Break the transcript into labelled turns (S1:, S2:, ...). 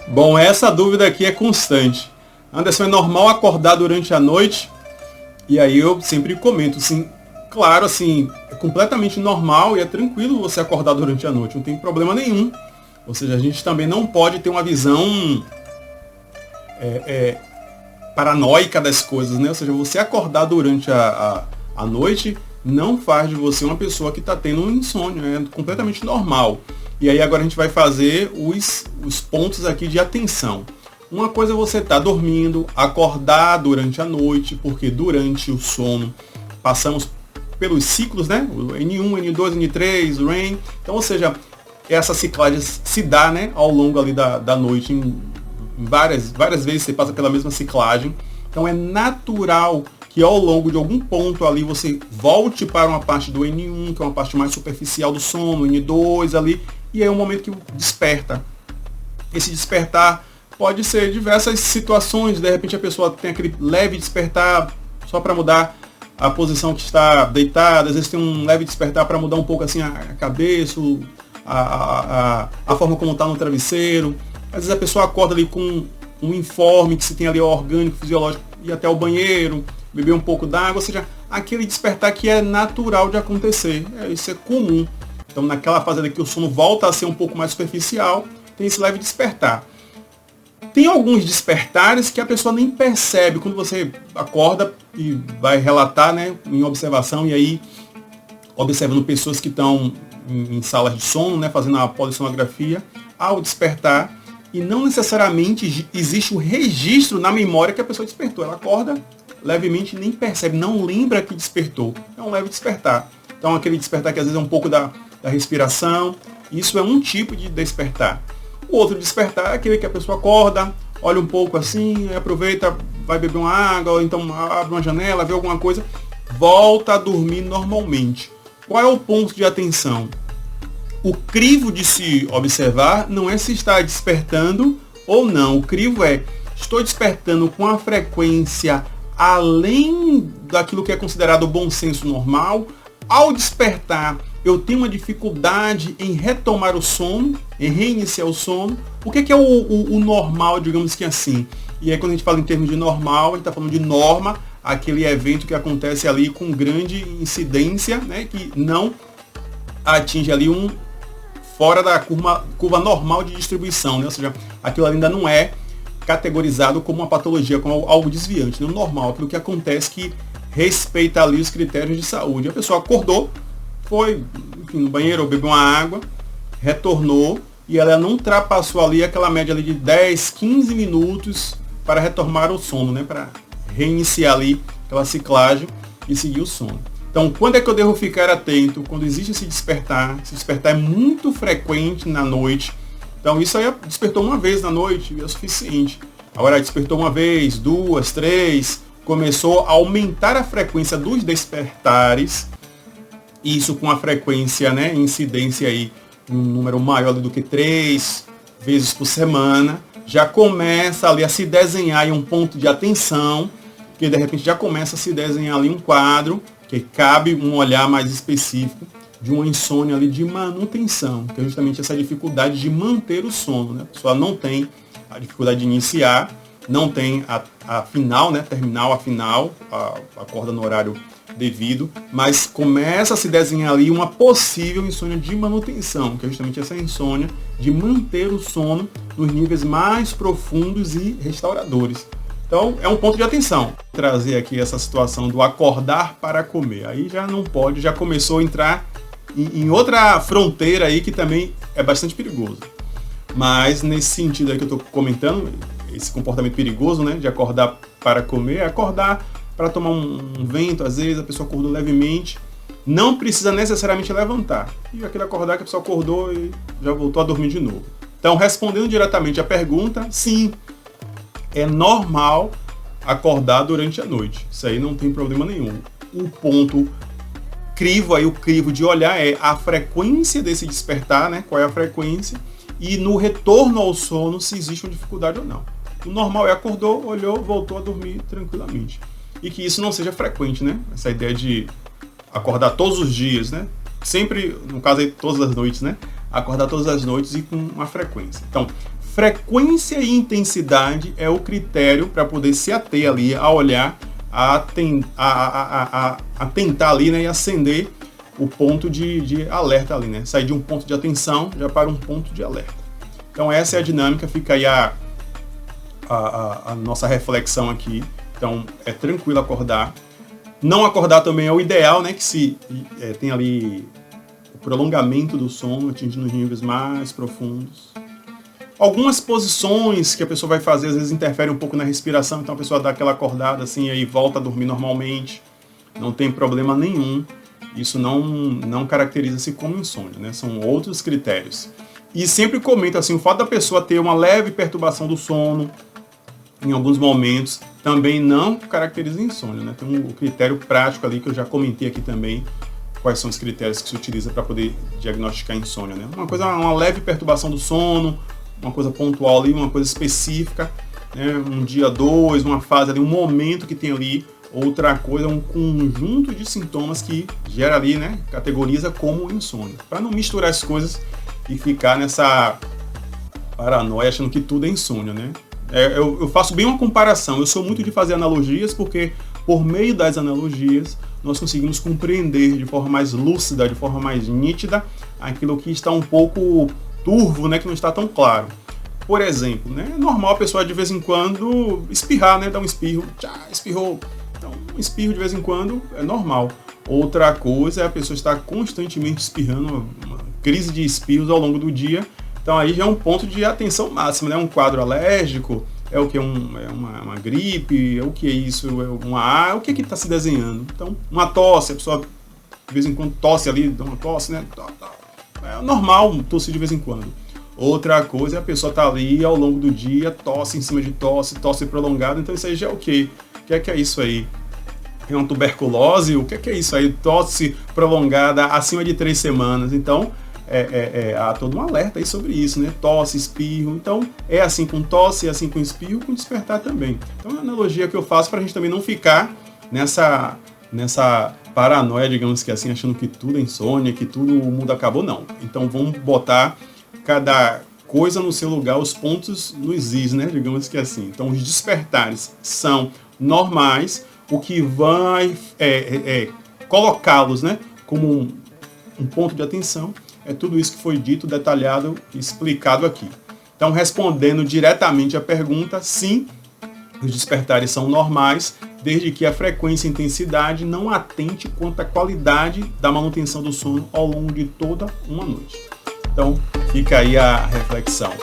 S1: Bom, essa dúvida aqui é constante. Anderson, é normal acordar durante a noite? E aí eu sempre comento, assim, claro, assim, é completamente normal e é tranquilo você acordar durante a noite, não tem problema nenhum. Ou seja, a gente também não pode ter uma visão paranoica das coisas, né? Ou seja, você acordar durante a noite não faz de você uma pessoa que está tendo um insônio, é completamente normal. E aí agora a gente vai fazer os pontos aqui de atenção. Uma coisa é você estar dormindo, acordar durante a noite, porque durante o sono passamos pelos ciclos, né? O N1, N2, N3, o REM. Então, ou seja, essa ciclagem se dá, né, ao longo ali da noite, em várias vezes você passa pela mesma ciclagem. Então é natural que ao longo de algum ponto ali você volte para uma parte do N1, que é uma parte mais superficial do sono, N2 ali, e aí é um momento que desperta. Esse despertar pode ser diversas situações, de repente a pessoa tem aquele leve despertar só para mudar a posição que está deitada, às vezes tem um leve despertar para mudar um pouco assim a cabeça, a forma como está no travesseiro. Às vezes a pessoa acorda ali com um informe que se tem ali orgânico, fisiológico, ir até o banheiro, beber um pouco d'água, ou seja, aquele despertar que é natural de acontecer, isso é comum. Então naquela fase ali que o sono volta a ser um pouco mais superficial, tem esse leve despertar. Tem alguns despertares que a pessoa nem percebe quando você acorda e vai relatar, né, em observação, e aí observando pessoas que estão em salas de sono, né, fazendo a polissonografia, ao despertar, e não necessariamente existe o registro na memória que a pessoa despertou. Ela acorda levemente, nem percebe, não lembra que despertou. É um leve despertar. Então aquele despertar que às vezes é um pouco da respiração, isso é um tipo de despertar. O outro despertar é aquele que a pessoa acorda, olha um pouco assim, aproveita, vai beber uma água, ou então abre uma janela, vê alguma coisa, volta a dormir normalmente. Qual é o ponto de atenção? O crivo de se observar não é se está despertando ou não. O crivo é, estou despertando com a frequência além daquilo que é considerado o bom senso normal. Ao despertar, eu tenho uma dificuldade em retomar o sono, em reiniciar o sono. O que é o normal, digamos que assim? E aí quando a gente fala em termos de normal, a gente está falando de norma, aquele evento que acontece ali com grande incidência, né, que não atinge ali fora da curva normal de distribuição, né? Ou seja, aquilo ainda não é categorizado como uma patologia, como algo desviante, não normal, aquilo que acontece que respeita ali os critérios de saúde. A pessoa acordou, foi, enfim, no banheiro, bebeu uma água, retornou e ela não ultrapassou ali aquela média ali de 10, 15 minutos para retomar o sono, né? Para reiniciar ali aquela ciclagem e seguir o sono. Então, quando é que eu devo ficar atento? Quando existe esse despertar é muito frequente na noite. Então, isso aí despertou uma vez na noite, é o suficiente. Agora, despertou uma vez, duas, três, começou a aumentar a frequência dos despertares, isso com a frequência, né, incidência aí, um número maior do que 3 vezes por semana, já começa ali a se desenhar aí um ponto de atenção, que de repente já começa a se desenhar ali um quadro, que cabe um olhar mais específico de uma insônia ali de manutenção, que é justamente essa dificuldade de manter o sono, né? A pessoa não tem a dificuldade de iniciar, não tem a final, né? Terminal, a final, acorda no horário devido, mas começa a se desenhar ali uma possível insônia de manutenção, que é justamente essa insônia de manter o sono nos níveis mais profundos e restauradores. Então, é um ponto de atenção. Trazer aqui essa situação do acordar para comer. Aí já não pode, já começou a entrar em outra fronteira aí que também é bastante perigoso. Mas nesse sentido aí que eu estou comentando, esse comportamento perigoso, né, de acordar para comer, acordar para tomar um vento, às vezes a pessoa acordou levemente, não precisa necessariamente levantar. E aquele acordar que a pessoa acordou e já voltou a dormir de novo. Então, respondendo diretamente à pergunta, sim, é normal acordar durante a noite. Isso aí não tem problema nenhum. O ponto crivo aí, o crivo de olhar é a frequência desse despertar, né? Qual é a frequência? E no retorno ao sono, se existe uma dificuldade ou não. O normal é acordou, olhou, voltou a dormir tranquilamente. E que isso não seja frequente, né? Essa ideia de acordar todos os dias, né? sempre, no caso aí, todas as noites, né? Acordar todas as noites e com uma frequência. Então, frequência e intensidade é o critério para poder se ater ali, a olhar, a tentar ali, né? E acender o ponto de alerta ali, né? Sair de um ponto de atenção já para um ponto de alerta. Então, essa é a dinâmica, fica aí a nossa reflexão aqui. Então, é tranquilo acordar. Não acordar também é o ideal, né? Que se tem ali o prolongamento do sono, atingindo níveis mais profundos. Algumas posições que a pessoa vai fazer, às vezes interferem um pouco na respiração, então a pessoa dá aquela acordada assim, aí volta a dormir normalmente. Não tem problema nenhum. Isso não caracteriza-se como insônia, né? São outros critérios. E sempre comento assim, o fato da pessoa ter uma leve perturbação do sono, em alguns momentos, também não caracteriza insônia, né? Tem um critério prático ali que eu já comentei aqui também, quais são os critérios que se utiliza para poder diagnosticar insônia, né? Uma leve perturbação do sono, uma coisa pontual ali, uma coisa específica, né? Um dia, dois, uma fase ali, um momento que tem ali. Outra coisa é um conjunto de sintomas que gera ali, né? Categoriza como insônia. Para não misturar as coisas e ficar nessa paranoia achando que tudo é insônia, né? Eu faço bem uma comparação. Eu sou muito de fazer analogias porque, por meio das analogias, nós conseguimos compreender de forma mais lúcida, de forma mais nítida, aquilo que está um pouco turvo, né, que não está tão claro. Por exemplo, né, é normal a pessoa de vez em quando espirrar, né, dar um espirro, espirrou. Então, um espirro de vez em quando é normal. Outra coisa é a pessoa estar constantemente espirrando, uma crise de espirros ao longo do dia. Então aí já é um ponto de atenção máxima, né? Um quadro alérgico, é o que? Uma gripe, é o que é isso? É o que está se desenhando? Então, uma tosse, a pessoa de vez em quando tosse ali, dá uma tosse, né? É normal tossir de vez em quando. Outra coisa é a pessoa tá ali ao longo do dia, tosse em cima de tosse prolongada, então isso aí já é o quê? O que é isso aí? É uma tuberculose? O que é isso aí? Tosse prolongada acima de 3 semanas. Então, há todo um alerta aí sobre isso, né? Tosse, espirro. Então, é assim com tosse, é assim com espirro, com despertar também. Então, é uma analogia que eu faço para a gente também não ficar nessa paranoia, digamos que assim, achando que tudo é insônia, que tudo o mundo acabou, não. Então, vamos botar cada coisa no seu lugar, os pontos nos is, né? Digamos que assim. Então, os despertares são normais, o que vai colocá-los, né, como um ponto de atenção é tudo isso que foi dito, detalhado e explicado aqui. Então, respondendo diretamente a pergunta, sim, os despertares são normais, desde que a frequência e intensidade não atente quanto à qualidade da manutenção do sono ao longo de toda uma noite. Então, fica aí a reflexão.